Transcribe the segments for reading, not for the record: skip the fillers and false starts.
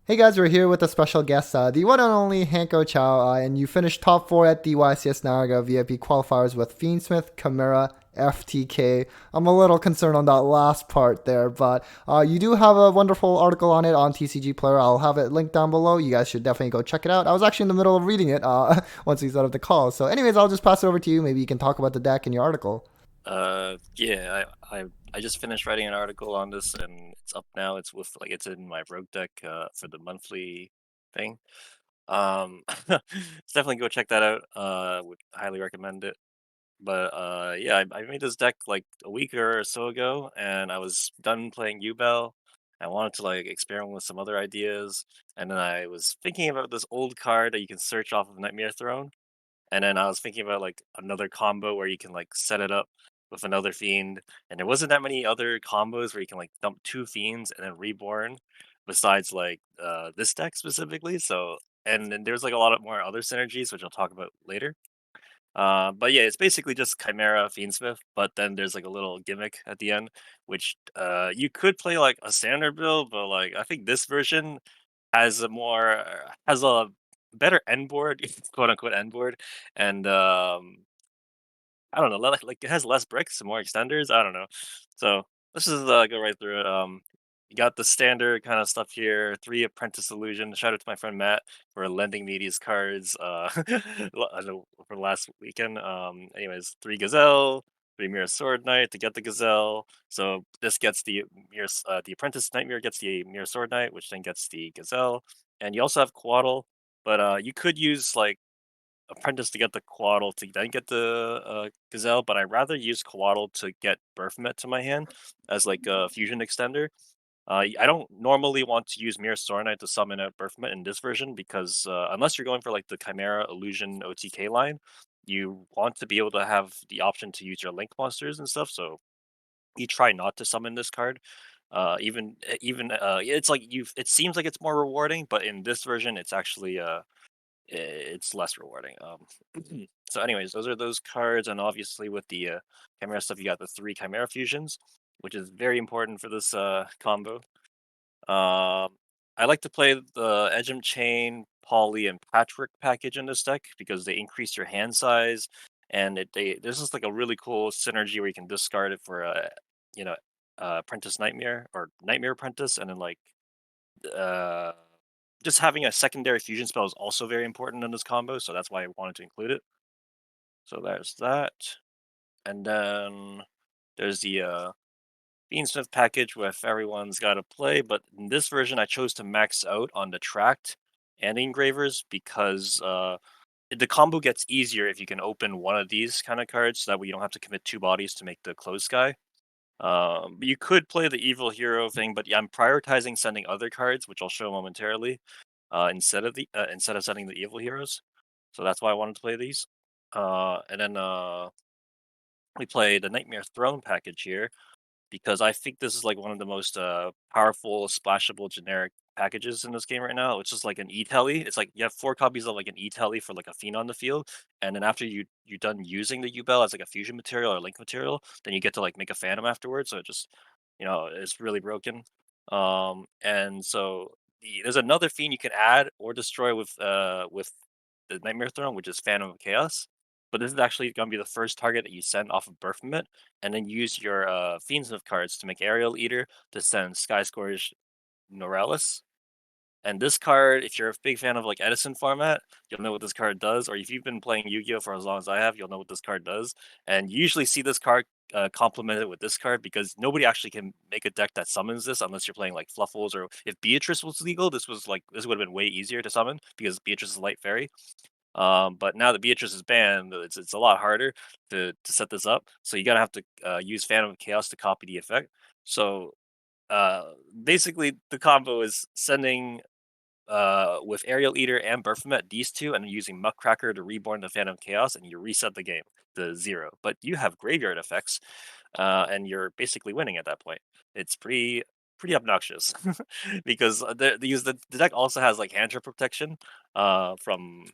Hey guys, we're here with a special guest, the one and only Hanko Chow, and you finished top four at the YCS Niagara VIP Qualifiers with Fiendsmith, Chimera, FTK. I'm a little concerned on that last part there, but you do have a wonderful article on it on TCG Player. I'll have it linked down below. You guys should definitely go check it out. I was actually in the middle of reading it once we set up the call. So, anyways, I'll just pass it over to you. Maybe you can talk about the deck in your article. Yeah, I just finished writing an article on this, and it's up now. It's in my rogue deck for the monthly thing. Definitely go check that out. Would highly recommend it. But yeah, I made this deck like a week or so ago, and I was done playing Yubel. I wanted to like experiment with some other ideas, and then I was thinking about this old card that you can search off of Nightmare Throne. And then I was thinking about like another combo where you can like set it up with another fiend, and there wasn't that many other combos where you can like dump two fiends and then reborn, besides like this deck specifically. So and then there's like a lot of more other synergies which I'll talk about later. But yeah, it's basically just Chimera Fiendsmith, but then there's like a little gimmick at the end, which you could play like a standard build, but like I think this version has a better end board, quote unquote end board, and I don't know, like it has less bricks and more extenders. I don't know. So let's just go right through it. You got the standard kind of stuff here. Three Apprentice Illusion. Shout out to my friend Matt for lending me these cards. I know for last weekend. Anyways, three Gazelle, three Mirror Sword Knight to get the Gazelle. So this gets the Apprentice Nightmare gets the Mirror Sword Knight, which then gets the Gazelle. And you also have Quaddle, but you could use like Apprentice to get the Quaddle to then get the Gazelle, but I'd rather use Quaddle to get Berthmet to my hand as like a fusion extender. I don't normally want to use Mirror Knight to summon out Berthmet in this version because unless you're going for like the Chimera Illusion OTK line, you want to be able to have the option to use your Link monsters and stuff. So you try not to summon this card. It's like you. It seems like it's more rewarding, but in this version, it's actually it's less rewarding. So, anyways, those are those cards, and obviously with the Chimera stuff, you got the three Chimera fusions, which is very important for this combo. I like to play the Edgem Chain, Polly, and Patchwork package in this deck because they increase your hand size, and this is like a really cool synergy where you can discard it for a you know Apprentice Nightmare or Nightmare Apprentice, and then like uh just having a secondary fusion spell is also very important in this combo, so that's why I wanted to include it. So there's that. And then there's the Beansmith package with everyone's got to play, but in this version I chose to max out on the tracked and engravers because the combo gets easier if you can open one of these kind of cards so that way you don't have to commit two bodies to make the close sky. But you could play the evil hero thing, but yeah, I'm prioritizing sending other cards, which I'll show momentarily, instead of sending the evil heroes. So that's why I wanted to play these. And then we play the Nightmare Throne package here because I think this is like one of the most powerful splashable generic packages in this game right now. It's just like an e-telly. It's like you have four copies of like an e-telly for like a fiend on the field, and then after you're done using the U-Bell as like a fusion material or link material, then you get to like make a phantom afterwards. So it just it's really broken. And so there's another fiend you can add or destroy with the Nightmare Throne, which is Phantom of Chaos. But this is actually going to be the first target that you send off of Birthmet, and then use your Fiendsmith cards to make Aerial Eater to send Sky Scourge Noralis. And this card, if you're a big fan of like Edison format, you'll know what this card does. Or if you've been playing Yu-Gi-Oh for as long as I have, you'll know what this card does. And you usually see this card complemented with this card because nobody actually can make a deck that summons this unless you're playing like Fluffles, or if Beatrice was legal, this would have been way easier to summon because Beatrice is light fairy. But now that Beatrice is banned, it's a lot harder to set this up. So you gotta have to use Phantom of Chaos to copy the effect. So basically, the combo is sending with Aerial Eater and Berfomet, these two, and then using Muckcracker to reborn the Phantom Chaos, and you reset the game to 0. But you have graveyard effects, and you're basically winning at that point. It's pretty obnoxious because the deck also has like hand trap protection from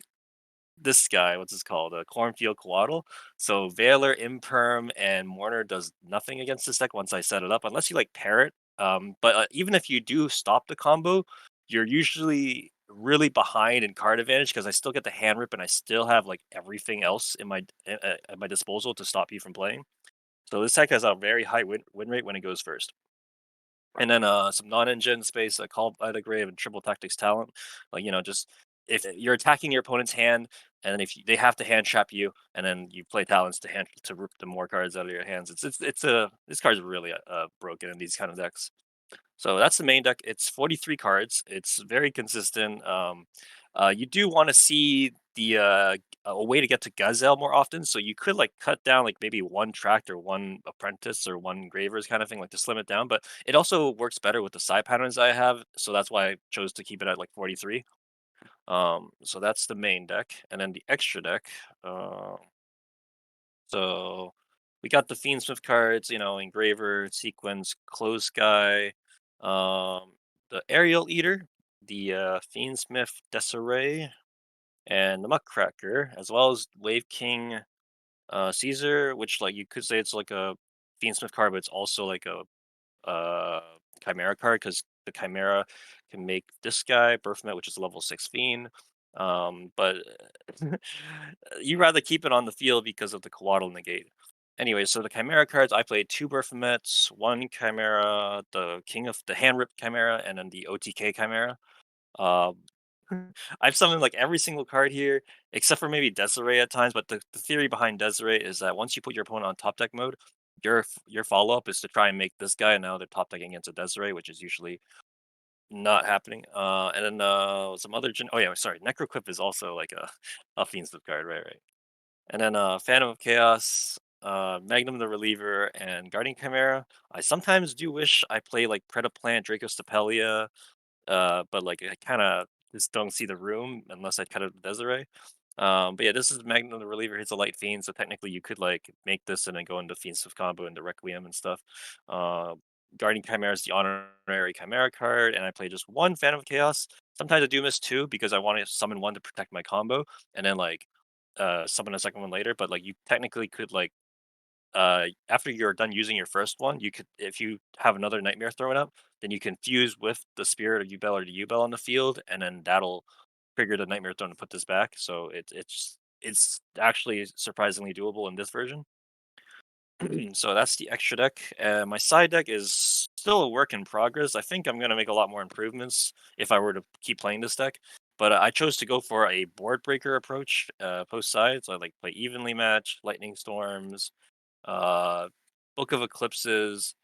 this guy. What's this called? A Cornfield Coatl. So Veiler, Imperm, and Mourner does nothing against this deck once I set it up, unless you like pair it. But even if you do stop the combo, you're usually really behind in card advantage because I still get the hand rip and I still have like everything else in my at my disposal to stop you from playing. So this deck has a very high win rate when it goes first. And then some non-engine space, call by the grave and triple tactics talent. Like just if you're attacking your opponent's hand, and then if they have to hand trap you, and then you play talents to hand to rip the more cards out of your hands. It's a this card's really broken in these kind of decks. So that's the main deck. It's 43 cards. It's very consistent. You do want to see a way to get to Gazelle more often. So you could like cut down like maybe one tract or one apprentice or one gravers kind of thing, like to slim it down. But it also works better with the side patterns I have. So that's why I chose to keep it at like 43. So that's the main deck, and then the extra deck. Uh, so we got the Fiendsmith cards, Engraver, Sequence, Close Guy, the Aerial Eater, the Fiendsmith Desiree, and the Muckcracker, as well as Wave King Caesar, which like you could say it's like a Fiendsmith card, but it's also like a uh, Chimera card because the Chimera can make this guy Berthmet, which is a level 6 Fiend. But you rather keep it on the field because of the Coatl negate. Anyway, so the Chimera cards, I played two Berthmets, one Chimera, the King of the Hand Rip Chimera, and then the OTK Chimera. Um, I've summoned like every single card here, except for maybe Desiree at times. But the theory behind Desiree is that once you put your opponent on top deck mode, your follow up is to try and make this guy, and now they're top decking against a Desiree, which is usually not happening. And then some other oh yeah, sorry, Necroquip is also like a Fiend's card, right. And then Phantom of Chaos, Magnum the Reliever, and Guardian Chimera. I sometimes do wish I play like Predaplant, Draco Stapelia, but like I kind of just don't see the room unless I cut out the Desiree. But yeah, this is Magnum the Reliever. He's a light fiend, so technically you could like make this and then go into Fiends of Combo into Requiem and stuff. Uh, Guardian Chimera is the honorary Chimera card, and I play just one Phantom of Chaos. Sometimes I do miss two because I want to summon one to protect my combo, and then like summon a second one later. But like you technically could like after you're done using your first one, you could if you have another nightmare thrown up, then you can fuse with the spirit of Yubel or the Yubel on the field, and then that'll trigger the nightmare throne to put this back. So it's actually surprisingly doable in this version. So that's the extra deck. My side deck is still a work in progress. I think I'm gonna make a lot more improvements if I were to keep playing this deck. But I chose to go for a board breaker approach post side. So I like play evenly matched, lightning storms, uh, Book of Eclipses,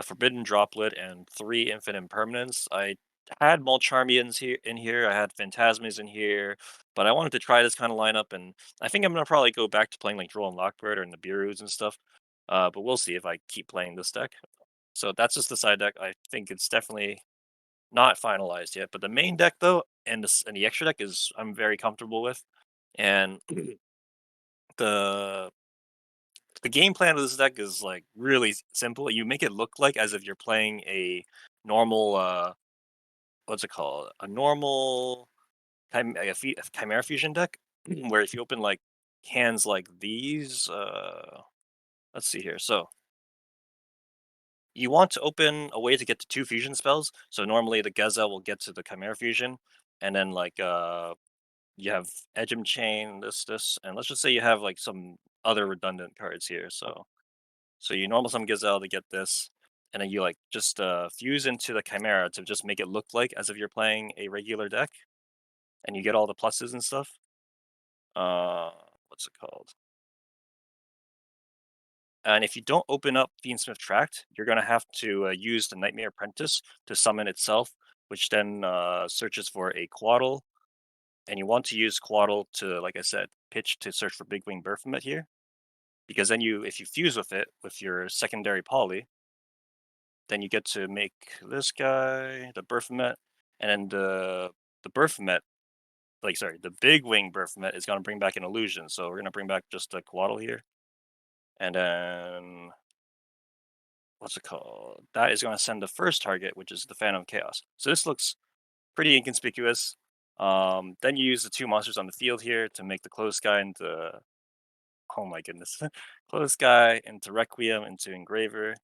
Forbidden Droplet, and three Infinite Impermanence. I had Mulcharmians here in here. I had Phantasmas in here, but I wanted to try this kind of lineup, and I think I'm gonna probably go back to playing like Droll and Lockbird or in the Beerus and stuff. But we'll see if I keep playing this deck. So that's just the side deck. I think it's definitely not finalized yet, but the main deck though, and the extra deck is I'm very comfortable with, and the the game plan of this deck is like really simple. You make it look like as if you're playing a normal what's it called? A normal Chimera Fusion deck where if you open like hands like these, let's see here. So you want to open a way to get to two fusion spells. So normally the Geza will get to the Chimera Fusion, and then like you have Edgem Chain, this, and let's just say you have like some other redundant cards here. So you normal summon Gazelle to get this, and then you like just fuse into the Chimera to just make it look like as if you're playing a regular deck, and you get all the pluses and stuff. Uh, what's it called? And if you don't open up Fiendsmith Tract, you're gonna have to use the Nightmare Apprentice to summon itself, which then searches for a Quaddle, and you want to use Quaddle to, like I said, pitch to search for Big Wing Berthomet here, because then if you fuse with it with your secondary poly, then you get to make this guy the Berthomet, and then the Berthomet, like sorry, the Big Wing Berthomet is gonna bring back an illusion. So we're gonna bring back just a Quaddle here, and then what's it called? That is gonna send the first target, which is the Phantom Chaos. So this looks pretty inconspicuous. Then you use the two monsters on the field here to make the Close Guy into oh my goodness, Close Guy into Requiem into Engraver,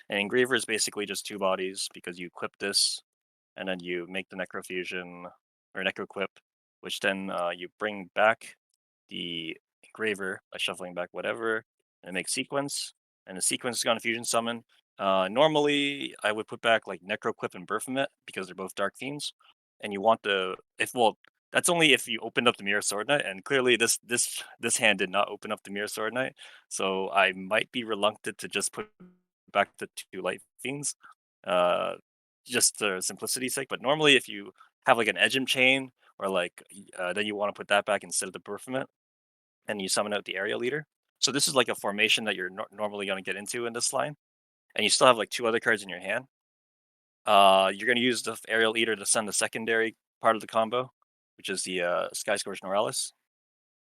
and Engraver is basically just two bodies because you equip this and then you make the Necrofusion or Necroquip, which then you bring back the engraver by shuffling back whatever, and make sequence, and the sequence is gonna fusion summon. Normally, I would put back like Necroquip and Berfomet because they're both dark themes, and you want the if well that's only if you opened up the Mirror Sword Knight, and clearly this hand did not open up the Mirror Sword Knight, so I might be reluctant to just put back the two Light Fiends, uh, just for simplicity's sake. But normally, if you have like an Edgem Chain or like then you want to put that back instead of the Berfomet, and you summon out the Aerial Leader. So this is like a formation that you're normally going to get into in this line, and you still have like two other cards in your hand. You're going to use the Aerial Leader to send the secondary part of the combo, which is the Sky Scourge Noralis.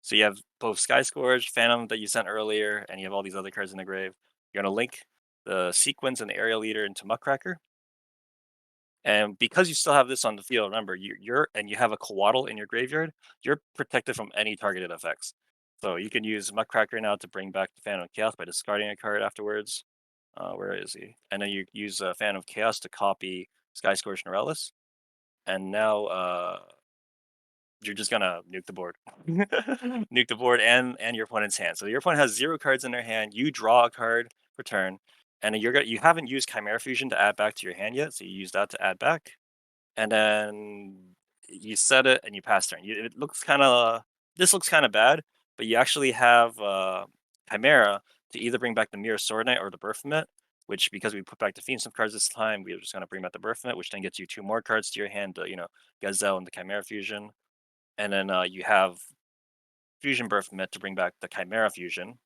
So you have both Sky Scourge, Phantom that you sent earlier, and you have all these other cards in the grave. You're going to link the Sequence and the Aerial Leader into Muckracker. And because you still have this on the field, remember you're and you have a Coatl in your graveyard, you're protected from any targeted effects. So you can use Muckracker now to bring back the Phantom of Chaos by discarding a card afterwards. Where is he? And then you use Phantom of Chaos to copy Sky Scourge Noralis. And now you're just gonna nuke the board. Nuke the board and your opponent's hand. So your opponent has 0 cards in their hand. You draw a card per turn, and then you haven't used Chimera Fusion to add back to your hand yet, so you use that to add back, and then you set it and you pass turn. It looks kind of this looks kind of bad, but you actually have Chimera to either bring back the Mirror Sword Knight or the Berfomet. Which, because we put back the Fiendsmith cards this time, we're just gonna bring back the Berfomet, which then gets you 2 more cards to your hand to Gazelle and the Chimera Fusion. And then you have Fusion Birth meant to bring back the Chimera Fusion.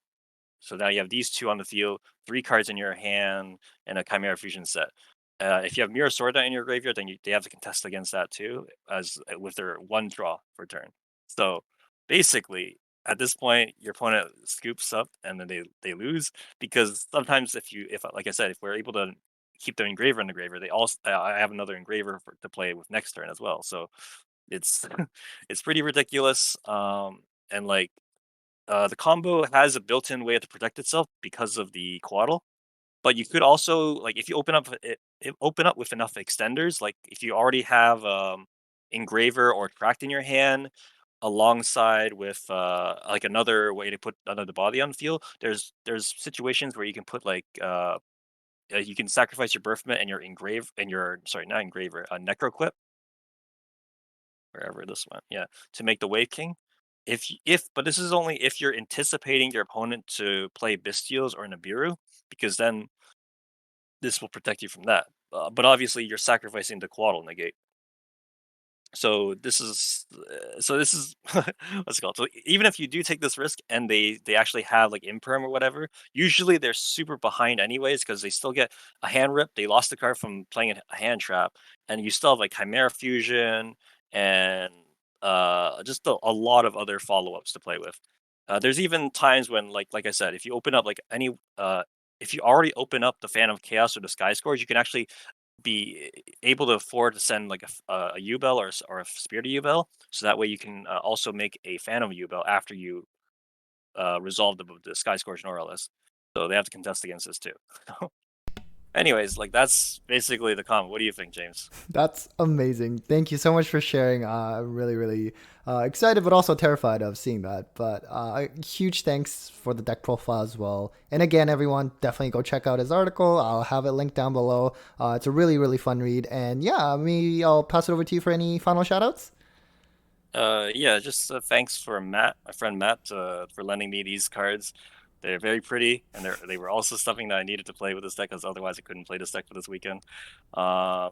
So now you have these two on the field, 3 cards in your hand, and a Chimera Fusion set. If you have Mirror Sword Knight in your graveyard, then they have to contest against that too, as with their 1 draw per turn. So basically, at this point, your opponent scoops up and then they lose, because sometimes if like I said, if we're able to keep their engraver in the graveyard, they also I have another engraver to play with next turn as well. So it's it's pretty ridiculous. And like the combo has a built-in way to protect itself because of the Coatl. But you could also like if you open up with enough extenders, like if you already have engraver or tracked in your hand alongside with like another way to put another body on the field, there's situations where you can put like you can sacrifice your birthment and your engrave and your sorry, not engraver, a necroquip, wherever this went. Yeah, to make the Wave King. But this is only if you're anticipating your opponent to play Bystials or Nibiru, because then this will protect you from that. But obviously, you're sacrificing the Coatl negate. So this is what's it called. So even if you do take this risk and they actually have like imperm or whatever, usually they're super behind anyways because they still get a hand rip. They lost the card from playing a hand trap, and you still have like Chimera Fusion and just a lot of other follow ups to play with. There's even times when like I said, if you open up like any if you already open up the Phantom of Chaos or the Sky Scores, you can actually be able to afford to send like a Yubel or a Spirit of Yubel, so that way you can also make a Phantom Yubel after you resolve the Sky Scourge Noralis. So they have to contest against this too. Anyways, like that's basically the comment. What do you think, James? That's amazing. Thank you so much for sharing. I'm really, really excited, but also terrified of seeing that. But huge thanks for the deck profile as well. And again, everyone, definitely go check out his article. I'll have it linked down below. It's a really, really fun read. And yeah, maybe I'll pass it over to you for any final shoutouts. Yeah, just thanks for Matt, my friend Matt, for lending me these cards. They're very pretty, and they were also something that I needed to play with this deck, because otherwise I couldn't play this deck for this weekend. Um,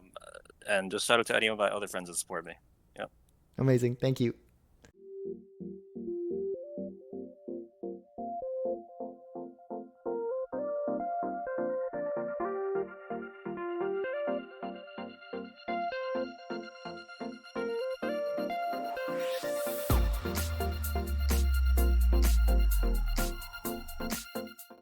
and just shout out to any of my other friends that support me. Yeah. Amazing. Thank you.